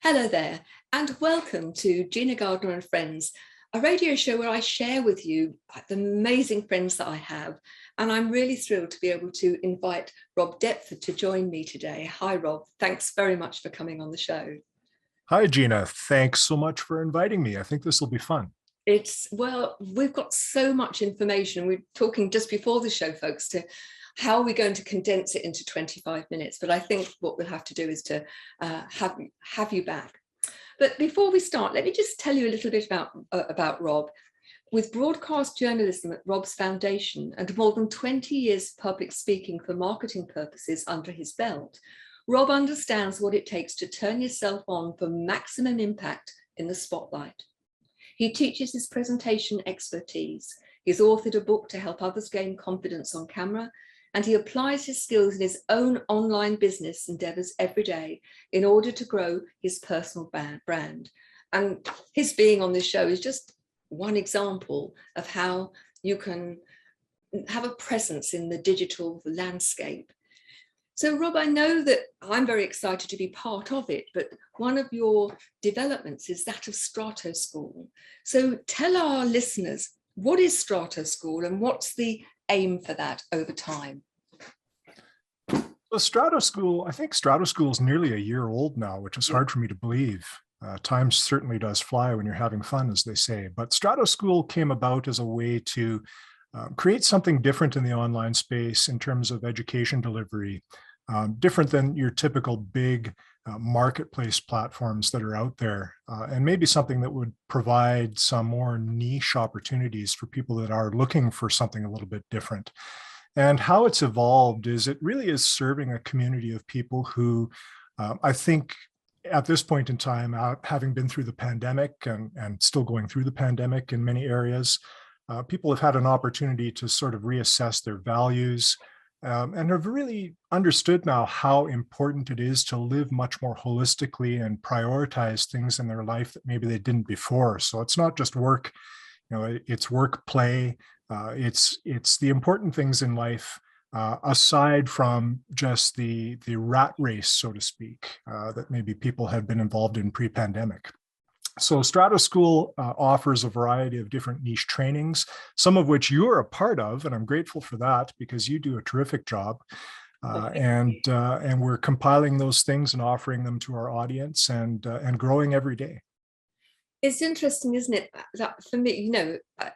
Hello there, and welcome to Gina Gardiner and Friends, a radio show where I share with you the amazing friends that I have. And I'm really thrilled to be able to invite Rob Deptford to join me today. Hi, Rob. Thanks very much for coming on the show. Hi, Gina. Thanks so much for inviting me. I think this will be fun. Well, we've got so much information. We're talking just before the show, folks, to how are we going to condense it into 25 minutes? But I think what we'll have to do is to have you back. But before we start, let me just tell you a little bit about Rob. With broadcast journalism at Rob's foundation and more than 20 years public speaking for marketing purposes under his belt, Rob understands what it takes to turn yourself on for maximum impact in the spotlight. He teaches his presentation expertise. He's authored a book to help others gain confidence on camera, and he applies his skills in his own online business endeavors every day in order to grow his personal brand. And his being on this show is just one example of how you can have a presence in the digital landscape. So, Rob, I know that I'm very excited to be part of it, but one of your developments is that of Strato School. So tell our listeners, what is Strato School and what's the aim for that over time? So Strato School, I think Strato School is nearly a year old now, which is hard for me to believe. Time certainly does fly when you're having fun, as they say. But Strato School came about as a way to create something different in the online space in terms of education delivery, different than your typical big marketplace platforms that are out there, and maybe something that would provide some more niche opportunities for people that are looking for something a little bit different. And how it's evolved is it really is serving a community of people who I think at this point in time, having been through the pandemic and still going through the pandemic in many areas, people have had an opportunity to sort of reassess their values and have really understood now how important it is to live much more holistically and prioritize things in their life that maybe they didn't before. So it's not just work, it's work, play, it's the important things in life, aside from just the rat race, so to speak, that maybe people had been involved in pre-pandemic. So Strato School offers a variety of different niche trainings, some of which you're a part of, and I'm grateful for that because you do a terrific job. And we're compiling those things and offering them to our audience and growing every day. It's interesting, isn't it, that for me,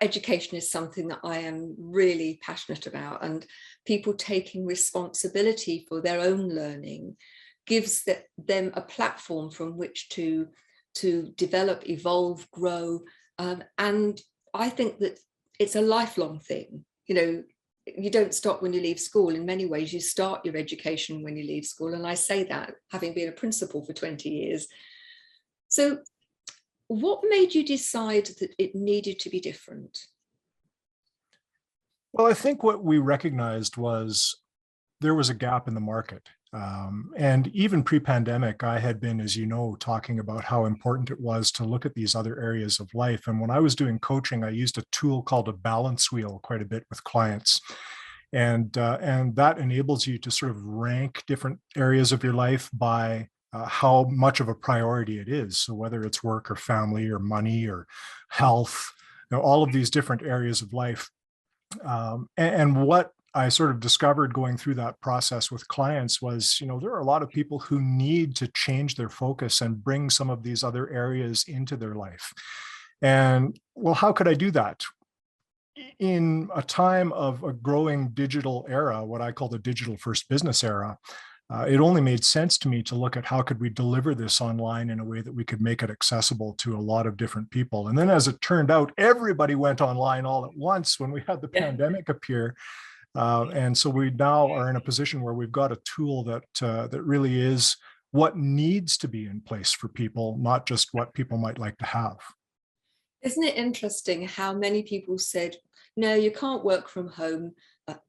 education is something that I am really passionate about, and people taking responsibility for their own learning gives them a platform from which to develop, evolve, grow. And I think that it's a lifelong thing. You don't stop when you leave school. In many ways, you start your education when you leave school. And I say that having been a principal for 20 years. So what made you decide that it needed to be different? Well, I think what we recognized was there was a gap in the market. And even pre-pandemic, I had been, as you know, talking about how important it was to look at these other areas of life. And when I was doing coaching, I used a tool called a balance wheel quite a bit with clients. And that enables you to sort of rank different areas of your life by how much of a priority it is. So whether it's work or family or money or health, all of these different areas of life. And what I sort of discovered going through that process with clients was, there are a lot of people who need to change their focus and bring some of these other areas into their life. And well, how could I do that? In a time of a growing digital era, what I call the digital first business era, it only made sense to me to look at how could we deliver this online in a way that we could make it accessible to a lot of different people. And then as it turned out, everybody went online all at once when we had the pandemic appear. And so we now are in a position where we've got a tool that really is what needs to be in place for people, not just what people might like to have. Isn't it interesting how many people said, no, you can't work from home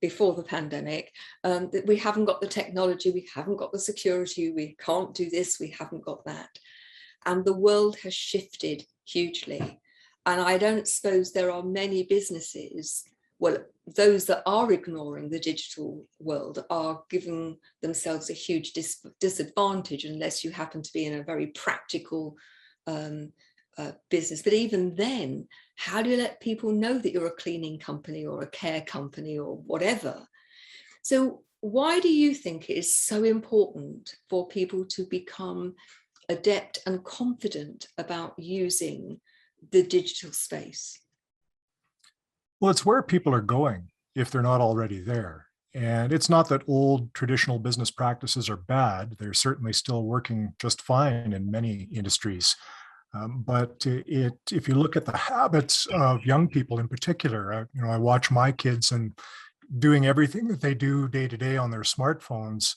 before the pandemic, that we haven't got the technology, we haven't got the security, we can't do this, we haven't got that. And the world has shifted hugely. And I don't suppose there are many businesses well, those that are ignoring the digital world are giving themselves a huge disadvantage unless you happen to be in a very practical business. But even then, how do you let people know that you're a cleaning company or a care company or whatever? So why do you think it is so important for people to become adept and confident about using the digital space? Well, it's where people are going if they're not already there. And it's not that old traditional business practices are bad. They're certainly still working just fine in many industries. But if you look at the habits of young people in particular, I watch my kids and doing everything that they do day to day on their smartphones.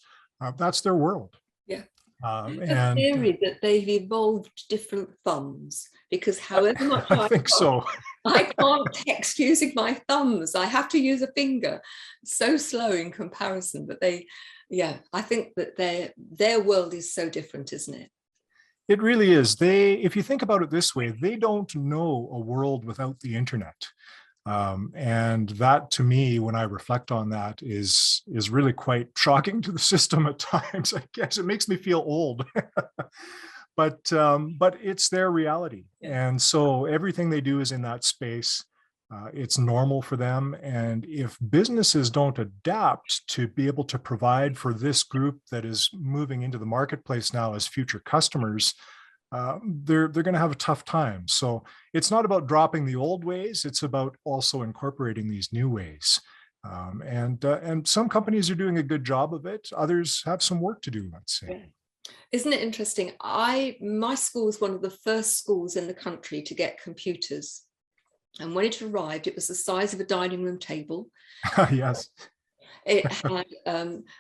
That's their world. Yeah. The And theory that they've evolved different thumbs, because however much I think so. I can't text using my thumbs. I have to use a finger. So slow in comparison, but I think that their world is so different, isn't it? It really is. If you think about it this way, they don't know a world without the internet. And that, to me, when I reflect on that, is really quite shocking to the system at times. I guess it makes me feel old, but it's their reality. Yeah. And so everything they do is in that space. It's normal for them. And if businesses don't adapt to be able to provide for this group that is moving into the marketplace now as future customers, they're going to have a tough time. So it's not about dropping the old ways. It's about also incorporating these new ways. And some companies are doing a good job of it. Others have some work to do, let's say. Yeah. Isn't it interesting? My school was one of the first schools in the country to get computers. And when it arrived, it was the size of a dining room table. Yes. It had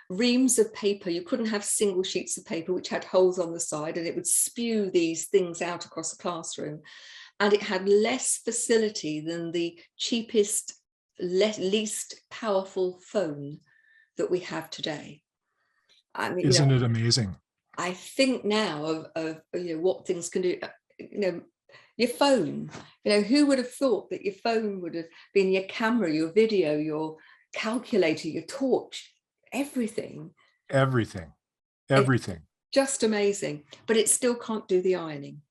reams of paper. You couldn't have single sheets of paper, which had holes on the side, and it would spew these things out across the classroom. And it had less facility than the cheapest, least powerful phone that we have today. I mean, isn't it amazing? I think now of what things can do. Your phone, who would have thought that your phone would have been your camera, your video, your calculator, your torch, everything. Everything. It's just amazing. But it still can't do the ironing.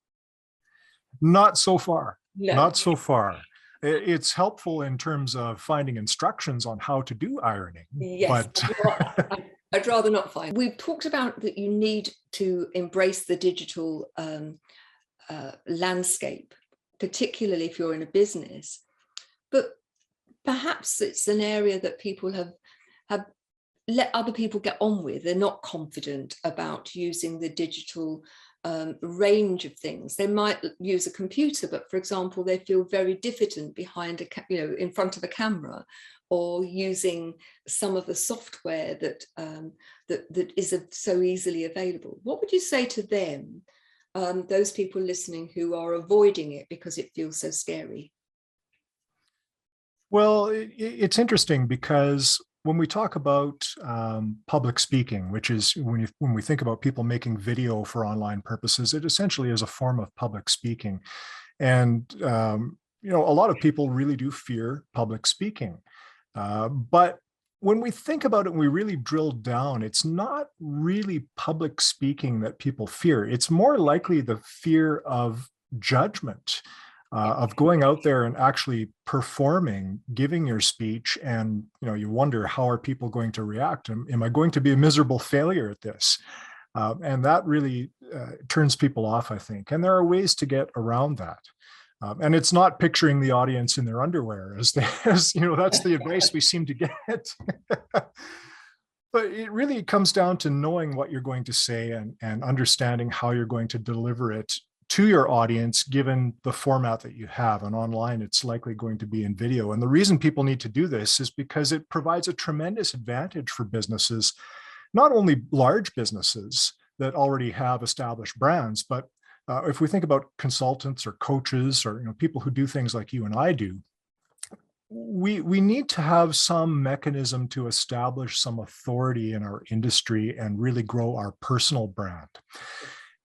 Not so far. No. Not so far. It's helpful in terms of finding instructions on how to do ironing. Yes, but I'd rather not find. We've talked about that you need to embrace the digital landscape, particularly if you're in a business. But perhaps it's an area that people have let other people get on with. They're not confident about using the digital range of things. They might use a computer, but for example, they feel very diffident behind in front of a camera, or using some of the software that is so easily available. What would you say to them, those people listening who are avoiding it because it feels so scary? Well, it's interesting because when we talk about public speaking, which is when we think about people making video for online purposes, it essentially is a form of public speaking. And, a lot of people really do fear public speaking. But when we think about it and we really drill down, it's not really public speaking that people fear. It's more likely the fear of judgment. Of going out there and actually performing, giving your speech, and you wonder, how are people going to react? Am I going to be a miserable failure at this? And that really turns people off, I think. And there are ways to get around that. And it's not picturing the audience in their underwear, as that's the advice we seem to get. But it really comes down to knowing what you're going to say and understanding how you're going to deliver it to your audience, given the format that you have. And online, it's likely going to be in video. And the reason people need to do this is because it provides a tremendous advantage for businesses, not only large businesses that already have established brands, but if we think about consultants or coaches or people who do things like you and I do, we need to have some mechanism to establish some authority in our industry and really grow our personal brand.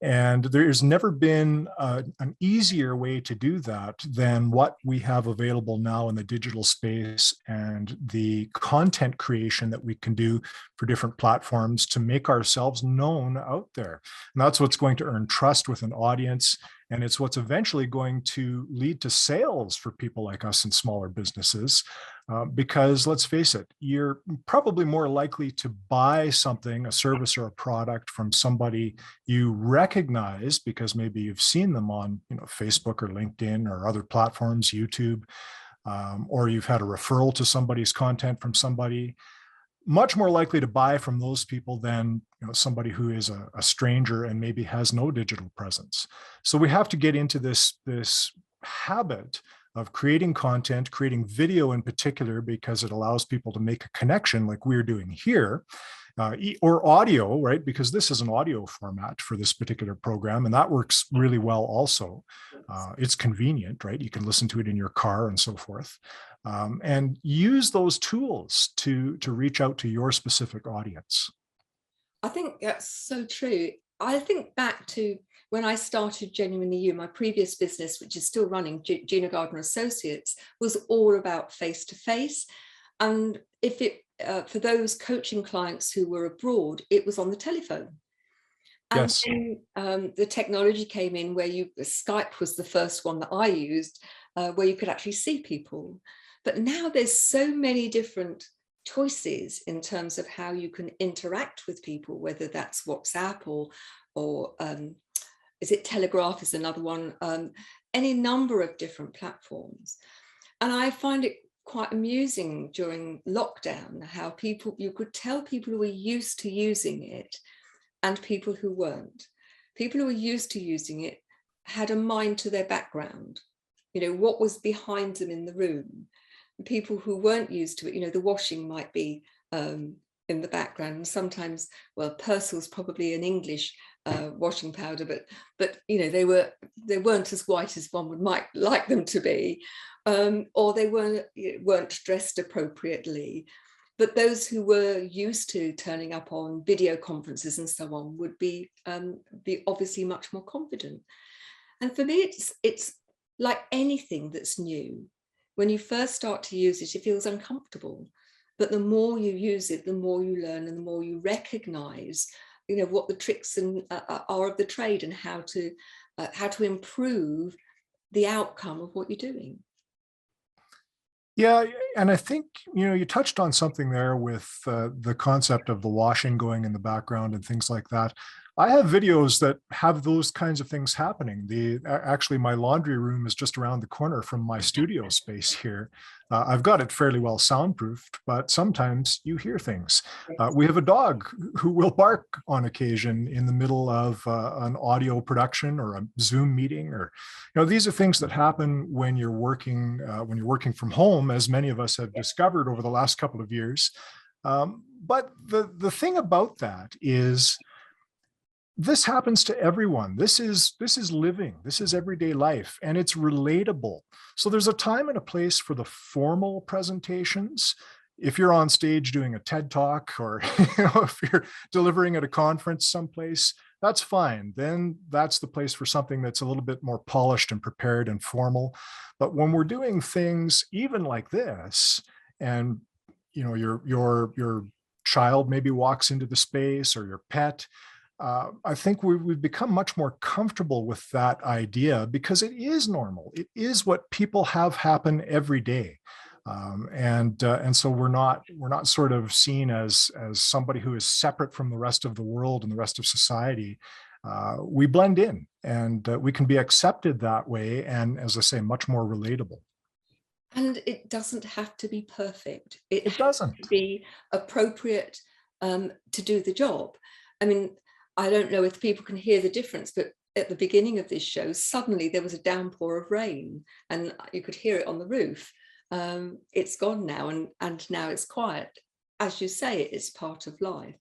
And there's never been an easier way to do that than what we have available now in the digital space and the content creation that we can do for different platforms to make ourselves known out there. And that's what's going to earn trust with an audience. And it's what's eventually going to lead to sales for people like us in smaller businesses. Because let's face it, you're probably more likely to buy something, a service or a product from somebody you recognize because maybe you've seen them on, Facebook or LinkedIn or other platforms, YouTube, or you've had a referral to somebody's content from somebody. Much more likely to buy from those people than somebody who is a stranger and maybe has no digital presence. So we have to get into this habit of creating content, creating video in particular, because it allows people to make a connection like we're doing here, or audio, right? Because this is an audio format for this particular program, and that works really well also. It's convenient, right? You can listen to it in your car and so forth, and use those tools to reach out to your specific audience. I think that's so true. I think back to when I started Genuinely You, my previous business, which is still running, Gina Gardiner Associates, was all about face-to-face. And if it, for those coaching clients who were abroad, it was on the telephone. And Yes. then the technology came in where Skype was the first one that I used, where you could actually see people. But now there's so many different choices in terms of how you can interact with people, whether that's WhatsApp or is it Telegraph is another one, any number of different platforms. And I find it quite amusing during lockdown how you could tell people who were used to using it and people who weren't. People who were used to using it had a mind to their background, what was behind them in the room. People who weren't used to it, the washing might be in the background, and sometimes, well, Persil's probably an English washing powder, but they weren't as white as one might like them to be, or they weren't dressed appropriately. But those who were used to turning up on video conferences and so on would be obviously much more confident. And for me, it's like anything that's new. When you first start to use it, it feels uncomfortable. But the more you use it, the more you learn and the more you recognize, what the tricks are of the trade and how to improve the outcome of what you're doing. Yeah, and I think, you touched on something there with the concept of the washing going in the background and things like that. I have videos that have those kinds of things happening. Actually, my laundry room is just around the corner from my studio space here. I've got it fairly well soundproofed, but sometimes you hear things. We have a dog who will bark on occasion in the middle of an audio production or a Zoom meeting, or these are things that happen when you're working from home, as many of us have discovered over the last couple of years. But the thing about that is, this happens to everyone. This is living. This is everyday life, and it's relatable. So there's a time and a place for the formal presentations. If you're on stage doing a TED Talk, or if you're delivering at a conference someplace, that's fine. Then that's the place for something that's a little bit more polished and prepared and formal. But when we're doing things even like this, and your child maybe walks into the space, or your pet, I think we've become much more comfortable with that idea because it is normal. It is what people have happen every day. And so we're not sort of seen as somebody who is separate from the rest of the world and the rest of society. We blend in, and we can be accepted that way. And as I say, much more relatable. And it doesn't have to be perfect. It doesn't have to be appropriate to do the job. I mean, I don't know if people can hear the difference, but at the beginning of this show, suddenly there was a downpour of rain and you could hear it on the roof. It's gone now, and now it's quiet. As you say, it's part of life.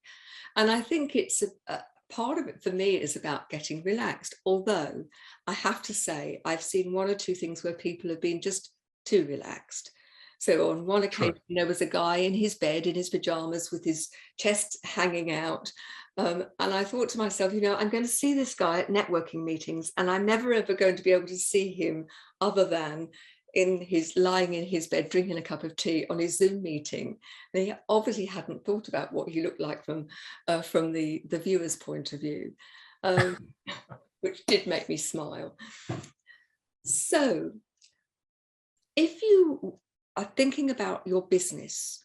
And I think it's a part of it for me is about getting relaxed. Although I have to say, I've seen one or two things where people have been just too relaxed. So on one occasion, there was a guy in his bed in his pajamas with his chest hanging out, And I thought to myself, I'm going to see this guy at networking meetings, and I'm never ever going to be able to see him other than lying in his bed drinking a cup of tea on his Zoom meeting. And he obviously hadn't thought about what he looked like from the viewer's point of view, which did make me smile. So if you are thinking about your business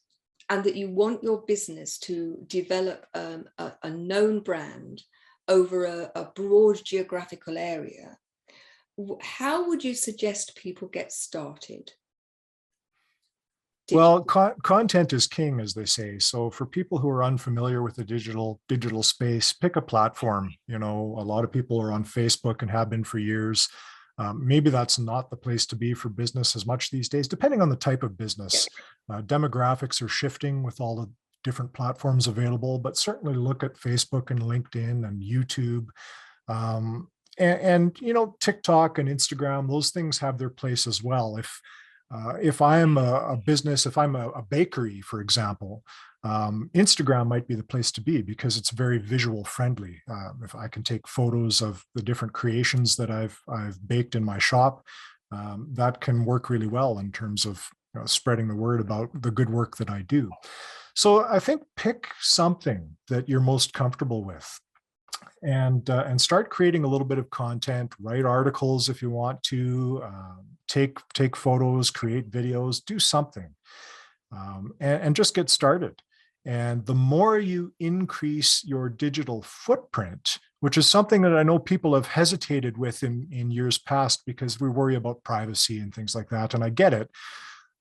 and that you want your business to develop a known brand over a broad geographical area, how would you suggest people get started? Well, content is king, as they say. So for people who are unfamiliar with the digital space, pick a platform. A lot of people are on Facebook and have been for years. Maybe that's not the place to be for business as much these days, depending on the type of business. Demographics are shifting with all the different platforms available, but certainly look at Facebook and LinkedIn and YouTube. And TikTok and Instagram, those things have their place as well. If I'm a business, if I'm a bakery, for example, Instagram might be the place to be because it's very visual friendly. If I can take photos of the different creations that I've baked in my shop, that can work really well in terms of spreading the word about the good work that I do. So I think pick something that you're most comfortable with, and start creating a little bit of content. Write articles if you want to, take photos, create videos, do something, and just get started. And the more you increase your digital footprint, which is something that I know people have hesitated with in years past because we worry about privacy and things like that, and I get it.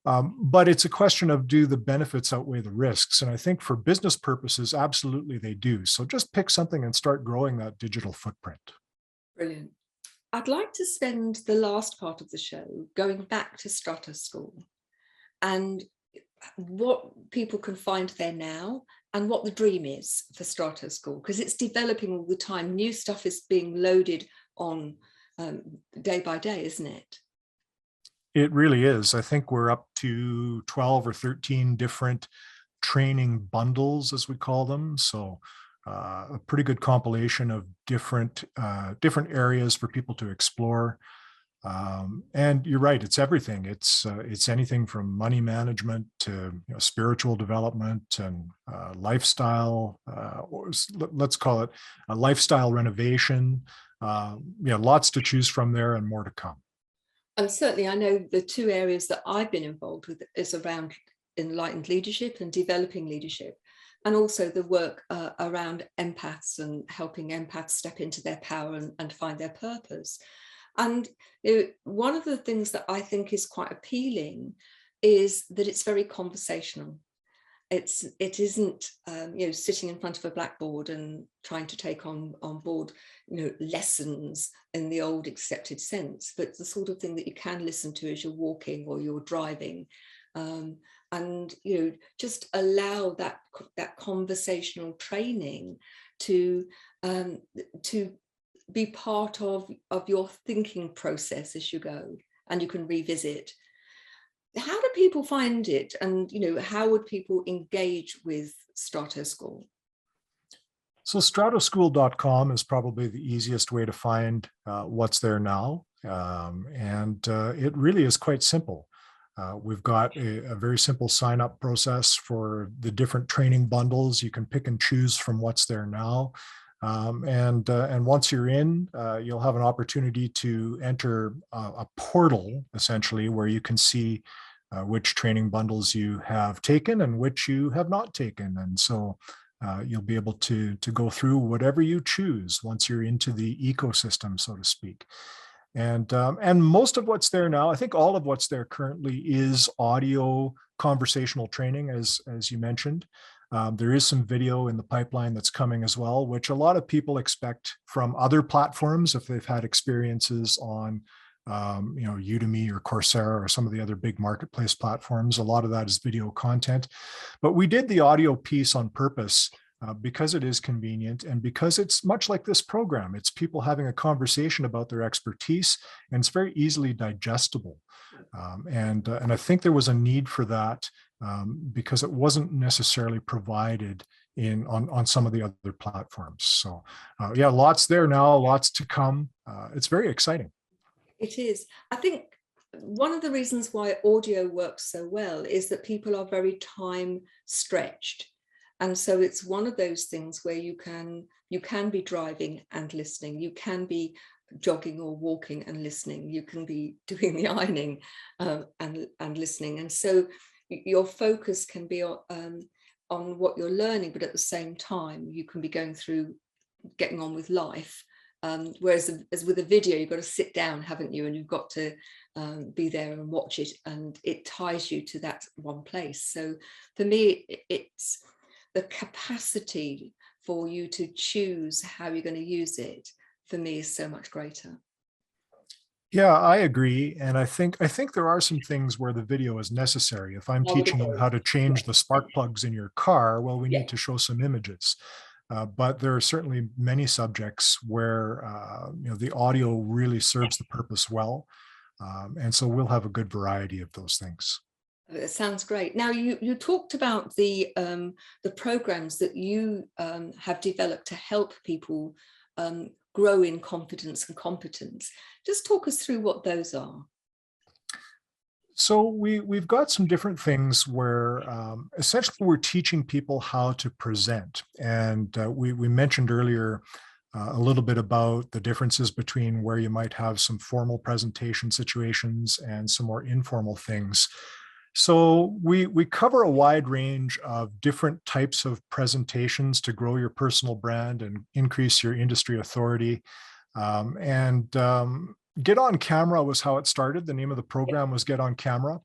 But it's a question of, do the benefits outweigh the risks? And I think for business purposes, absolutely they do. So just pick something and start growing that digital footprint. Brilliant. I'd like to spend the last part of the show going back to Strata School and what people can find there now and what the dream is for Strata School, because it's developing all the time. New stuff is being loaded on day by day, isn't it? It really is. I think we're up to 12 or 13 different training bundles, as we call them. So a pretty good compilation of different areas for people to explore. And you're right, it's everything. It's anything from money management to spiritual development and lifestyle, or let's call it a lifestyle renovation. Lots to choose from there and more to come. And certainly I know the two areas that I've been involved with is around enlightened leadership and developing leadership, and also the work around empaths and helping empaths step into their power and find their purpose. And one of the things that I think is quite appealing is that it's very conversational. It isn't sitting in front of a blackboard and trying to take on board lessons in the old accepted sense, but the sort of thing that you can listen to as you're walking or you're driving, and just allow that conversational training to be part of your thinking process as you go, and you can revisit. How do people find it, and how would people engage with Strata School? So stratoschool.com is probably the easiest way to find what's there now, and it really is quite simple. We've got a very simple sign-up process for the different training bundles. You can pick and choose from what's there now. And once you're in, you'll have an opportunity to enter a portal, essentially, where you can see which training bundles you have taken and which you have not taken. And so you'll be able to go through whatever you choose once you're into the ecosystem, so to speak. And most of what's there now, I think all of what's there currently, is audio conversational training, as you mentioned. There is some video in the pipeline that's coming as well, which a lot of people expect from other platforms if they've had experiences on Udemy or Coursera or some of the other big marketplace platforms. A lot of that is video content. But we did the audio piece on purpose because it is convenient and because it's much like this program. It's people having a conversation about their expertise, and it's very easily digestible. And I think there was a need for that because it wasn't necessarily provided on some of the other platforms. So yeah, lots there now, lots to come. It's very exciting. It is. I think one of the reasons why audio works so well is that people are very time stretched. And so it's one of those things where you can be driving and listening. You can be jogging or walking and listening. You can be doing the ironing and listening. And so your focus can be on what you're learning, but at the same time, you can be getting on with life. Whereas as with a video, you've got to sit down, haven't you? And you've got to be there and watch it, and it ties you to that one place. So for me, it's the capacity for you to choose how you're going to use it, for me, is so much greater. Yeah, I agree. And I think there are some things where the video is necessary. If I'm teaching you how to change the spark plugs in your car, well, we need to show some images. But there are certainly many subjects where the audio really serves the purpose well. And so we'll have a good variety of those things. It sounds great. Now, you talked about the programs that you have developed to help people grow in confidence and competence. Just talk us through what those are. So we've got some different things where essentially we're teaching people how to present. And we mentioned earlier a little bit about the differences between where you might have some formal presentation situations and some more informal things. So we cover a wide range of different types of presentations to grow your personal brand and increase your industry authority. Get on Camera was how it started. The name of the program was Get on Camera.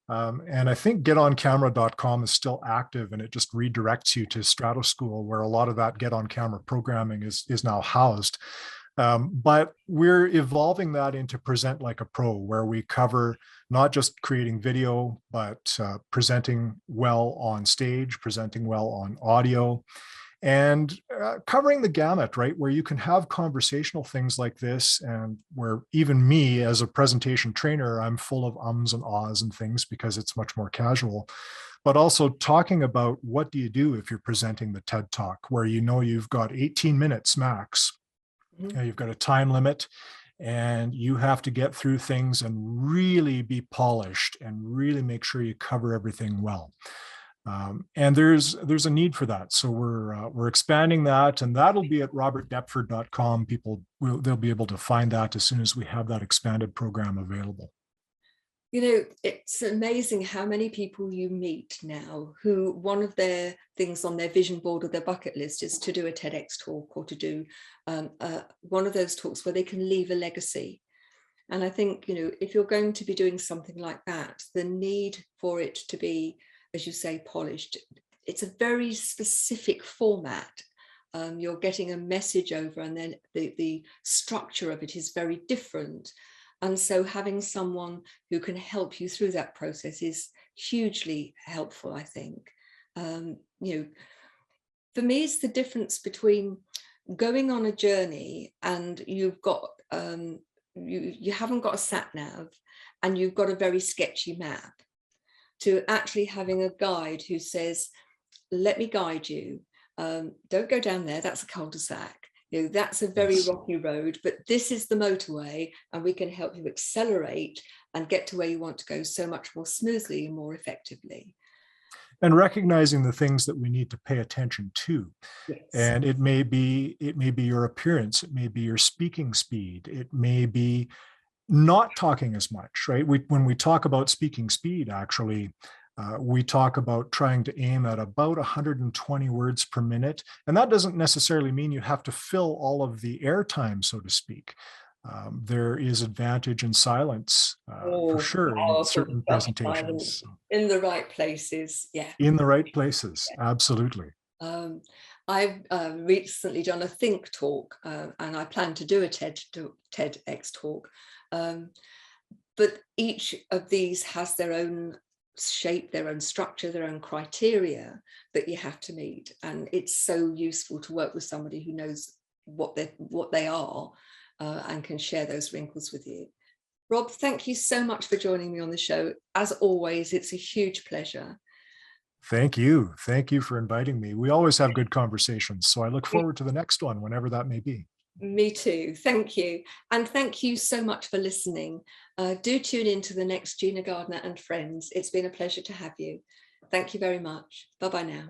And I think getoncamera.com is still active, and it just redirects you to Strato School, where a lot of that Get on Camera programming is now housed. But we're evolving that into Present Like a Pro, where we cover not just creating video, but presenting well on stage, presenting well on audio, and covering the gamut, right? Where you can have conversational things like this, and where even me as a presentation trainer, I'm full of ums and ahs and things because it's much more casual. But also talking about what do you do if you're presenting the TED Talk, where you've got 18 minutes max. You've got a time limit, and you have to get through things and really be polished and really make sure you cover everything well. And there's a need for that. So we're expanding that, and that'll be at robertdeptford.com. They'll be able to find that as soon as we have that expanded program available. It's amazing how many people you meet now who one of their things on their vision board or their bucket list is to do a TEDx talk, or to do one of those talks where they can leave a legacy. And I think, if you're going to be doing something like that, the need for it to be, as you say, polished, it's a very specific format. You're getting a message over, and then the structure of it is very different. And so having someone who can help you through that process is hugely helpful, I think. For me, it's the difference between going on a journey and you've got, you haven't got a sat nav and you've got a very sketchy map, to actually having a guide who says, let me guide you. Don't go down there, that's a cul-de-sac. That's a very rocky road, but this is the motorway, and we can help you accelerate and get to where you want to go so much more smoothly and more effectively. And recognizing the things that we need to pay attention to. Yes. And it may be your appearance, it may be your speaking speed, it may be not talking as much, right? When we talk about speaking speed, actually, we talk about trying to aim at about 120 words per minute. And that doesn't necessarily mean you have to fill all of the airtime, so to speak. There is advantage in silence, for sure, in certain presentations. In the right places, yeah. In the right places, absolutely. I've recently done a think talk, and I plan to do a TEDx talk. But each of these has their own shape, their own structure, their own criteria that you have to meet, and it's so useful to work with somebody who knows what they are and can share those wrinkles with you. Rob, thank you so much for joining me on the show. As always, it's a huge pleasure. Thank you. Thank you for inviting me. We always have good conversations, so I look forward to the next one, whenever that may be. Me too. Thank you. And thank you so much for listening. Do tune in to the next Gina Gardiner and Friends. It's been a pleasure to have you. Thank you very much. Bye-bye now.